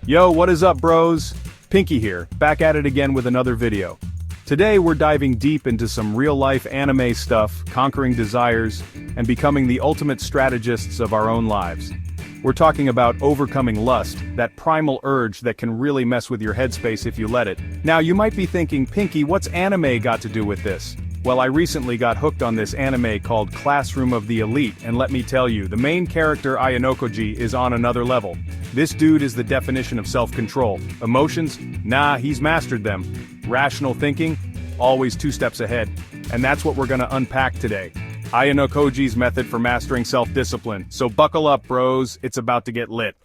Yo, what is up, bros? Pinky here, back at it again with another video. Today we're diving deep into some real-life anime stuff, conquering desires, and becoming the ultimate strategists of our own lives. We're talking about overcoming lust, that primal urge that can really mess with your headspace if you let it. Now you might be thinking, Pinky, what's anime got to do with this? Well, I recently got hooked on this anime called Classroom of the Elite, and let me tell you, the main character Ayanokoji is on another level. This dude is the definition of self-control. Emotions? Nah, he's mastered them. Rational thinking? Always 2 steps ahead. And that's what we're gonna unpack today. Ayanokōji's method for mastering self-discipline. So buckle up, bros, it's about to get lit.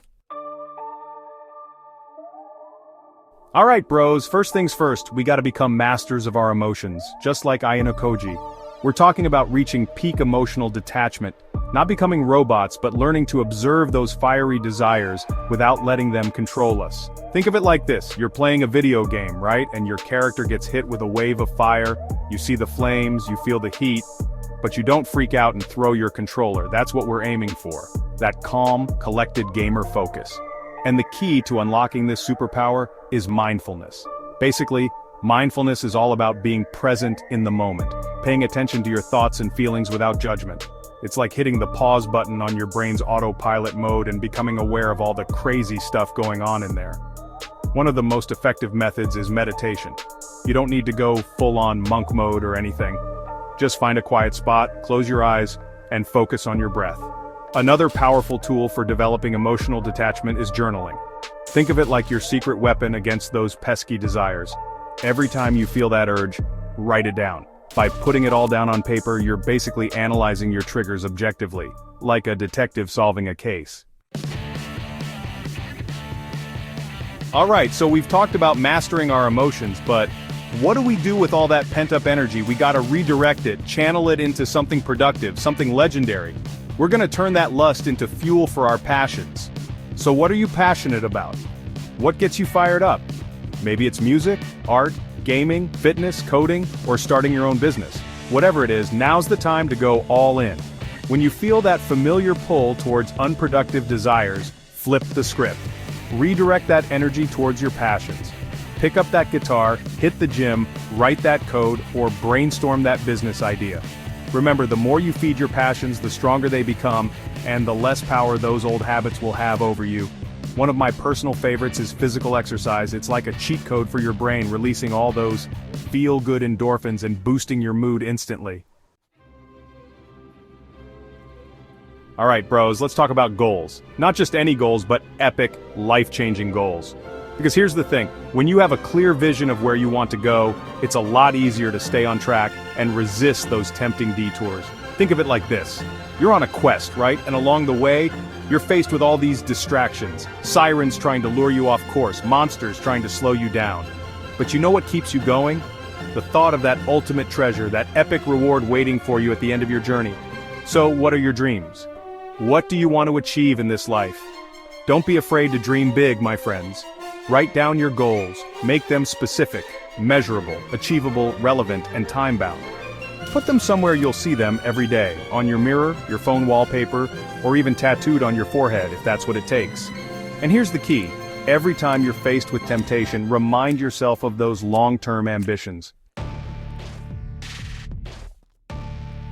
Alright bros, first things first, we gotta become masters of our emotions, just like Ayanokoji. We're talking about reaching peak emotional detachment, not becoming robots but learning to observe those fiery desires without letting them control us. Think of it like this, you're playing a video game, right? And your character gets hit with a wave of fire, you see the flames, you feel the heat, but you don't freak out and throw your controller. That's what we're aiming for. That calm, collected gamer focus. And the key to unlocking this superpower is mindfulness. Basically, mindfulness is all about being present in the moment, paying attention to your thoughts and feelings without judgment. It's like hitting the pause button on your brain's autopilot mode and becoming aware of all the crazy stuff going on in there. One of the most effective methods is meditation. You don't need to go full-on monk mode or anything. Just find a quiet spot, close your eyes, and focus on your breath. Another powerful tool for developing emotional detachment is journaling. Think of it like your secret weapon against those pesky desires. Every time you feel that urge, write it down. By putting it all down on paper, you're basically analyzing your triggers objectively, like a detective solving a case. Alright, so we've talked about mastering our emotions, but what do we do with all that pent-up energy? We gotta redirect it, channel it into something productive, something legendary. We're gonna turn that lust into fuel for our passions. So what are you passionate about? What gets you fired up? Maybe it's music, art, gaming, fitness, coding, or starting your own business. Whatever it is, now's the time to go all in. When you feel that familiar pull towards unproductive desires, flip the script. Redirect that energy towards your passions. Pick up that guitar, hit the gym, write that code, or brainstorm that business idea. Remember, the more you feed your passions, the stronger they become, and the less power those old habits will have over you. One of my personal favorites is physical exercise. It's like a cheat code for your brain, releasing all those feel-good endorphins and boosting your mood instantly. Alright bros, let's talk about goals. Not just any goals, but epic, life-changing goals. Because here's the thing, when you have a clear vision of where you want to go, it's a lot easier to stay on track and resist those tempting detours. Think of it like this. You're on a quest, right? And along the way, you're faced with all these distractions. Sirens trying to lure you off course, monsters trying to slow you down. But you know what keeps you going? The thought of that ultimate treasure, that epic reward waiting for you at the end of your journey. So what are your dreams? What do you want to achieve in this life? Don't be afraid to dream big, my friends. Write down your goals, make them specific, measurable, achievable, relevant, and time-bound. Put them somewhere you'll see them every day, on your mirror, your phone wallpaper, or even tattooed on your forehead if that's what it takes. And here's the key, every time you're faced with temptation, remind yourself of those long-term ambitions.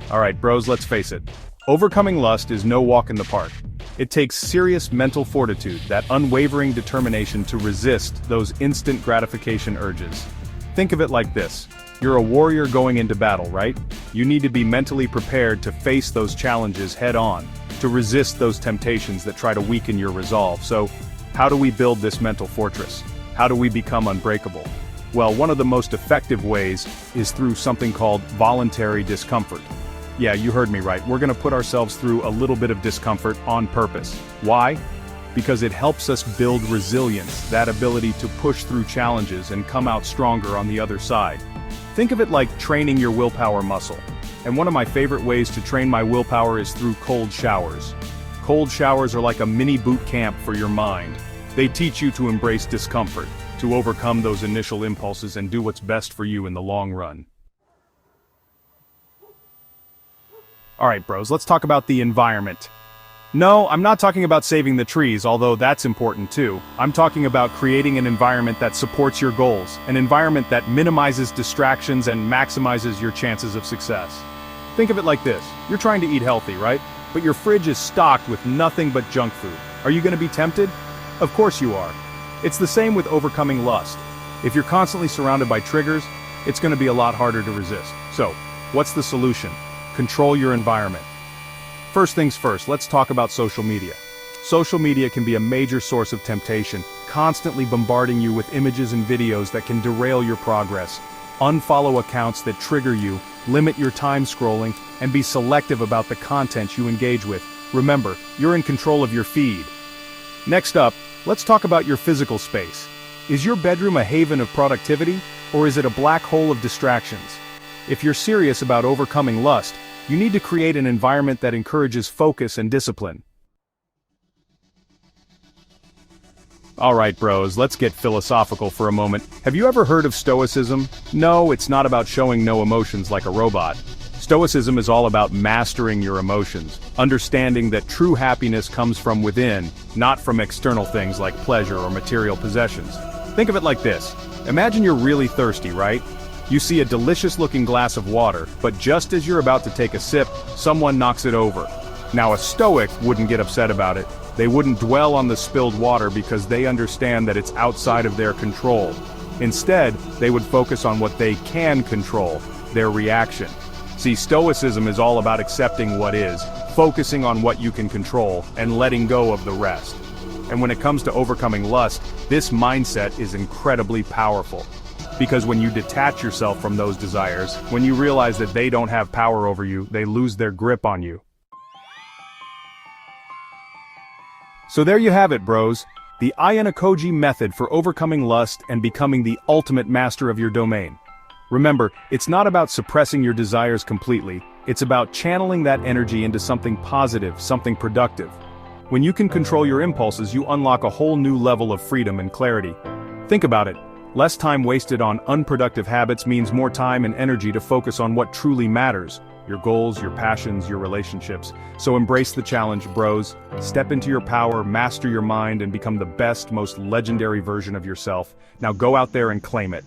Alright bros, let's face it. Overcoming lust is no walk in the park. It takes serious mental fortitude, that unwavering determination to resist those instant gratification urges. Think of it like this. You're a warrior going into battle, right? You need to be mentally prepared to face those challenges head-on, to resist those temptations that try to weaken your resolve. So, how do we build this mental fortress? How do we become unbreakable? Well, one of the most effective ways is through something called voluntary discomfort. Yeah, you heard me right. We're gonna put ourselves through a little bit of discomfort on purpose. Why? Because it helps us build resilience, that ability to push through challenges and come out stronger on the other side. Think of it like training your willpower muscle. And one of my favorite ways to train my willpower is through cold showers. Cold showers are like a mini boot camp for your mind. They teach you to embrace discomfort, to overcome those initial impulses and do what's best for you in the long run. Alright bros, let's talk about the environment. No, I'm not talking about saving the trees, although that's important too. I'm talking about creating an environment that supports your goals, an environment that minimizes distractions and maximizes your chances of success. Think of it like this. You're trying to eat healthy, right? But your fridge is stocked with nothing but junk food. Are you going to be tempted? Of course you are. It's the same with overcoming lust. If you're constantly surrounded by triggers, it's going to be a lot harder to resist. So, what's the solution? Control your environment. First things first, let's talk about social media. Social media can be a major source of temptation, constantly bombarding you with images and videos that can derail your progress. Unfollow accounts that trigger you, limit your time scrolling, and be selective about the content you engage with. Remember, you're in control of your feed. Next up, let's talk about your physical space. Is your bedroom a haven of productivity, or is it a black hole of distractions? If you're serious about overcoming lust, you need to create an environment that encourages focus and discipline. Alright bros, let's get philosophical for a moment. Have you ever heard of Stoicism? No, it's not about showing no emotions like a robot. Stoicism is all about mastering your emotions, understanding that true happiness comes from within, not from external things like pleasure or material possessions. Think of it like this. Imagine you're really thirsty, right? You see a delicious-looking glass of water, but just as you're about to take a sip, someone knocks it over. Now a Stoic wouldn't get upset about it. They wouldn't dwell on the spilled water because they understand that it's outside of their control. Instead, they would focus on what they can control, their reaction. See, Stoicism is all about accepting what is, focusing on what you can control, and letting go of the rest. And when it comes to overcoming lust, this mindset is incredibly powerful. Because when you detach yourself from those desires, when you realize that they don't have power over you, they lose their grip on you. So there you have it, bros. The Ayanokōji Method for overcoming lust and becoming the ultimate master of your domain. Remember, it's not about suppressing your desires completely, it's about channeling that energy into something positive, something productive. When you can control your impulses, you unlock a whole new level of freedom and clarity. Think about it. Less time wasted on unproductive habits means more time and energy to focus on what truly matters. Your goals, your passions, your relationships. So embrace the challenge, bros. Step into your power, master your mind, and become the best, most legendary version of yourself. Now go out there and claim it.